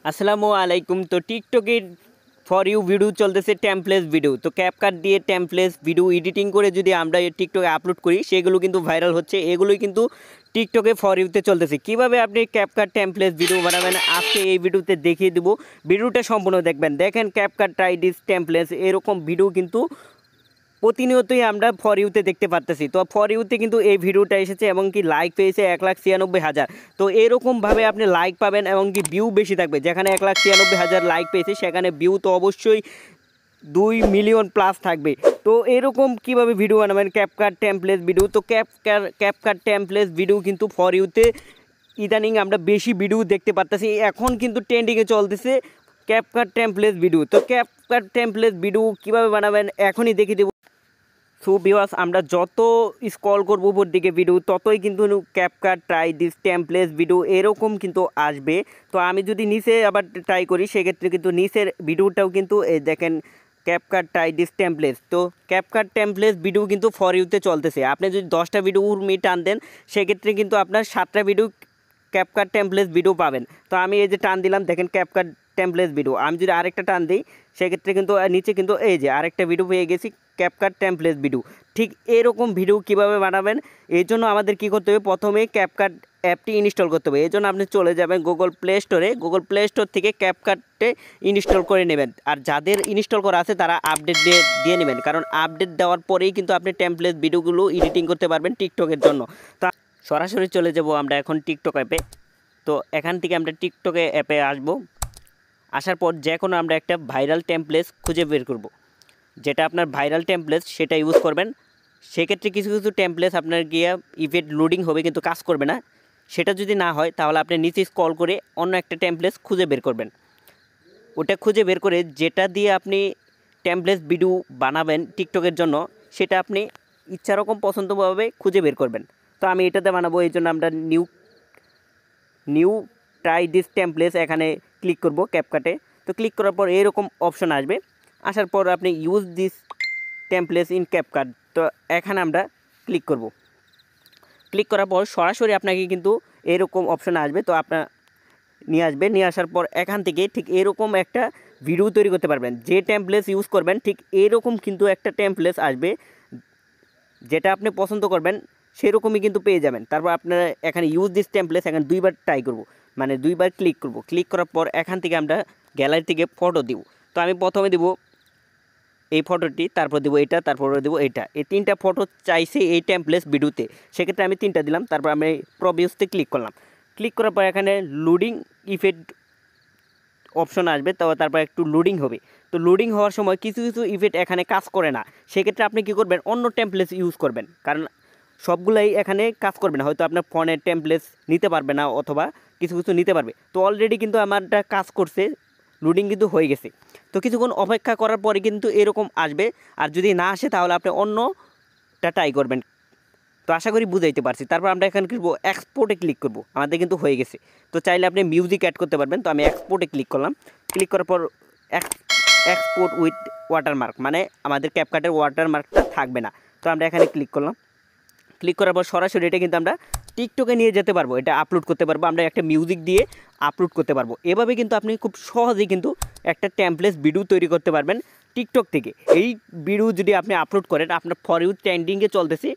আসসালামু আলাইকুম। তো টিকটকে ফর ইউ ভিডিও চলতেছে টেমপ্লেস ভিডিও। তো ক্যাপকাট দিয়ে টেমপ্লেস ভিডিও এডিটিং করে যদি আমরা টিকটকে আপলোড করি সেগুলো কিন্তু ভাইরাল হচ্ছে। এগুলোই কিন্তু টিকটকে ফর ইউতে চলতেছে। কিভাবে আপনি ক্যাপকাট টেমপ্লেস ভিডিও বানাবেন আজকে এই ভিডিওতে দেখিয়ে দেবো। ভিডিওটা সম্পূর্ণ দেখবেন। দেখেন ক্যাপকাট ট্রাই দিস টেমপ্লেস এরকম ভিডিও কিন্তু প্রতিনিয়তই আমরা ফর ইউতে দেখতে পারতেছি। তো ফর ইউতে কিন্তু এই ভিডিওটা এসেছে এবং কি লাইক পেয়েছে 1,96,000। তো এরকমভাবে আপনি লাইক পাবেন এবং কি ভিউ বেশি থাকবে। যেখানে 1,96,000 লাইক পেয়েছে সেখানে ভিউ তো অবশ্যই 2 মিলিয়ন প্লাস থাকবে। তো এরকম কিভাবে ভিডিও বানাবেন ক্যাপকাট টেমপ্লেস ভিডিও। তো ক্যাপকাট টেমপ্লেস ভিডিও কিন্তু ফর ইউতে ইদানিং আমরা বেশি ভিডিও দেখতে পারতেছি। এখন কিন্তু ট্রেন্ডিংয়ে চলতেছে ক্যাপকাট টেমপ্লেস ভিডিও। তো ক্যাপকাট টেমপ্লেস ভিডিও কীভাবে বানাবেন এখনই দেখিয়ে দেবো। সো ভিউয়ার্স, আমরা যত স্ক্রল করব উপর দিকে ভিডিও ততই কিন্তু ক্যাপকাট ট্রাই দিস টেমপ্লেস ভিডিও এরকম কিন্তু আসবে। তো আমি যদি নিচে আবার ট্রাই করি সেক্ষেত্রে কিন্তু নিচের ভিডিওটাও কিন্তু এই দেখেন ক্যাপকাট ট্রাই দিস টেমপ্লেস। তো ক্যাপকাট টেমপ্লেস ভিডিও কিন্তু ফর ইউতে চলতেছে। আপনি যদি 10টা ভিডিও টান দেন সেক্ষেত্রে কিন্তু আপনার 7টা ভিডিও ক্যাপকাট টেমপ্লেস ভিডিও পাবেন। তো আমি এই যে টান দিলাম দেখেন ক্যাপকাট টেমপ্লেস ভিডিও। আমি যদি আরেকটা টান দিই সেক্ষেত্রে কিন্তু নিচে কিন্তু এই যে আরেকটা ভিডিও পেয়ে গেছি ক্যাপকাট টেমপ্লেস ভিডিও। ঠিক এরকম ভিডিও কিভাবে বানাবেন এই জন্য আমাদের কি করতে হবে, প্রথমে ক্যাপকাট অ্যাপটি ইনস্টল করতে হবে। এই জন্য আপনি চলে যাবেন গুগল প্লে স্টোর থেকে ক্যাপকাটে ইনস্টল করে নেবেন। আর যাদের ইনস্টল করা আছে তারা আপডেট দিয়ে নেবেন, কারণ আপডেট দেওয়ার পরেই কিন্তু আপনি টেমপ্লেস ভিডিওগুলো এডিটিং করতে পারবেন টিকটকের জন্য। তো সরাসরি চলে যাব আমরা এখন টিকটক অ্যাপে। তো এখান থেকে আমরা টিকটকে অ্যাপে আসব। আসার পর যে কোনো আমরা একটা ভাইরাল টেমপ্লেস খুঁজে বের করব। যেটা আপনার ভাইরাল টেমপ্লেস সেটা ইউজ করবেন। সেক্ষেত্রে কিছু কিছু টেমপ্লেস আপনার গিয়ে ইভেন্ট লোডিং হবে কিন্তু কাজ করবে না। সেটা যদি না হয় তাহলে আপনি নিচে স্ক্রল করে অন্য একটা টেমপ্লেস খুঁজে বের করবেন। ওটা খুঁজে বের করে যেটা দিয়ে আপনি টেমপ্লেস ভিডিও বানাবেন টিকটকের জন্য সেটা আপনি ইচ্ছারকম পছন্দভাবে খুঁজে বের করবেন। তো আমি এটাতে বানাবো, এই জন্য আমরা নিউ ট্রাই দিস টেমপ্লেস এখানে ক্লিক করব ক্যাপকাটে। তো ক্লিক করার পর এরকম অপশন আসবে। আসার পর আপনি ইউজ দিস টেমপ্লেস ইন ক্যাপকাট, তো এখানে আমরা ক্লিক করব। ক্লিক করার পর সরাসরি আপনাকে কিন্তু এরকম অপশন আসবে। তো আপনার নিয়ে আসার পর এখান থেকে ঠিক এরকম একটা ভিডিও তৈরি করতে পারবেন। যে টেমপ্লেস ইউজ করবেন ঠিক এরকম কিন্তু একটা টেমপ্লেস আসবে, যেটা আপনি পছন্দ করবেন সেরকমই কিন্তু পেয়ে যাবেন। তারপর আপনারা এখানে ইউজ দিস টেমপ্লেস এখানে দুইবার ট্রাই করব, মানে দুইবার ক্লিক করব। ক্লিক করার পর এখান থেকে আমরা গ্যালারি থেকে ফটো দিব। তো আমি প্রথমে দিব এই ফটোটি, তারপর দেবো এটা, তারপর দেবো এটা। এই 3টা ফটো চাইছে এই টেমপ্লেস ভিডিওতে, সেক্ষেত্রে আমি 3টা দিলাম। তারপর আমি প্রবিউসতে ক্লিক করলাম। ক্লিক করার পর এখানে লোডিং ইফেক্ট অপশন আসবে। তো তারপর একটু লোডিং হবে। তো লোডিং হওয়ার সময় কিছু কিছু ইফেক্ট এখানে কাজ করে না। সেক্ষেত্রে আপনি কী করবেন, অন্য টেমপ্লেস ইউজ করবেন, কারণ সবগুলাই এখানে কাজ করবে না। হয়তো আপনার ফোনের টেমপ্লেস নিতে পারবে না অথবা কিছু কিছু নিতে পারবে। তো অলরেডি কিন্তু আমারটা কাজ করছে, লোডিং কিন্তু হয়ে গেছে। তো কিছুক্ষণ অপেক্ষা করার পরে কিন্তু এরকম আসবে। আর যদি না আসে তাহলে আপনি অন্যটা ট্রাই করবেন। তো আশা করি বুঝাইতে পারছি। তারপর আমরা এখানে করবো এক্সপোর্টে ক্লিক করব। আমাদের কিন্তু হয়ে গেছে। তো চাইলে আপনি মিউজিক অ্যাড করতে পারবেন। তো আমি এক্সপোর্টে ক্লিক করলাম। ক্লিক করার পর এক্সপোর্ট উইথ ওয়াটারমার্ক, মানে আমাদের ক্যাপকাটের ওয়াটারমার্কটা থাকবে না। তো আমরা এখানে ক্লিক করলাম। ক্লিক করার পর সরাসরি এটা কিন্তু আমরা টিকটকে নিয়ে যেতে পারবো, এটা আপলোড করতে পারবো। আমরা একটা মিউজিক দিয়ে আপলোড করতে পারবো। এভাবে কিন্তু আপনি খুব সহজেই কিন্তু একটা টেমপ্লেস ভিডিও তৈরি করতে পারবেন টিকটক থেকে। এই ভিডিও যদি আপনি আপলোড করেন, আপনার ফর ইউ ট্রেন্ডিংয়ে চলতেছে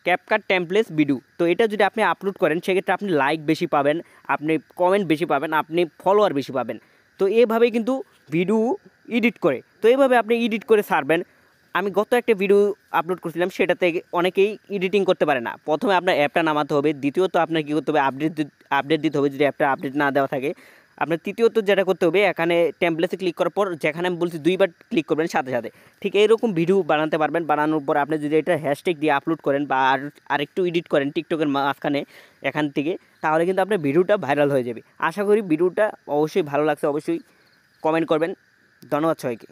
ক্যাপকাট টেমপ্লেস ভিডিও। তো এটা যদি আপনি আপলোড করেন সেক্ষেত্রে আপনি লাইক বেশি পাবেন, আপনি কমেন্ট বেশি পাবেন, আপনি ফলোয়ার বেশি পাবেন। তো এভাবেই কিন্তু ভিডিও এডিট করে, তো এইভাবে আপনি এডিট করে ছাড়বেন। আমি গত একটা ভিডিও আপলোড করছিলাম, সেটাতে অনেকেই এডিটিং করতে পারে না। প্রথমে আপনার অ্যাপটা নামাতে হবে, দ্বিতীয়ত আপনার কী করতে হবে, আপডেট দিতে হবে যদি অ্যাপটা আপডেট না দেওয়া থাকে। আপনার তৃতীয়ত যেটা করতে হবে, এখানে টেমপ্লেসে ক্লিক করার পর যেখানে আমি বলছি দুইবার ক্লিক করবেন সাথে সাথে, ঠিক এইরকম ভিডিও বানাতে পারবেন। বানানোর পর আপনি যদি এটা হ্যাশট্যাগ দিয়ে আপলোড করেন বা আরেকটু এডিট করেন টিকটকের মাঝখানে এখান থেকে, তাহলে কিন্তু আপনার ভিডিওটা ভাইরাল হয়ে যাবে। আশা করি ভিডিওটা অবশ্যই ভালো লাগছে, অবশ্যই কমেন্ট করবেন। ধন্যবাদ সবাইকে।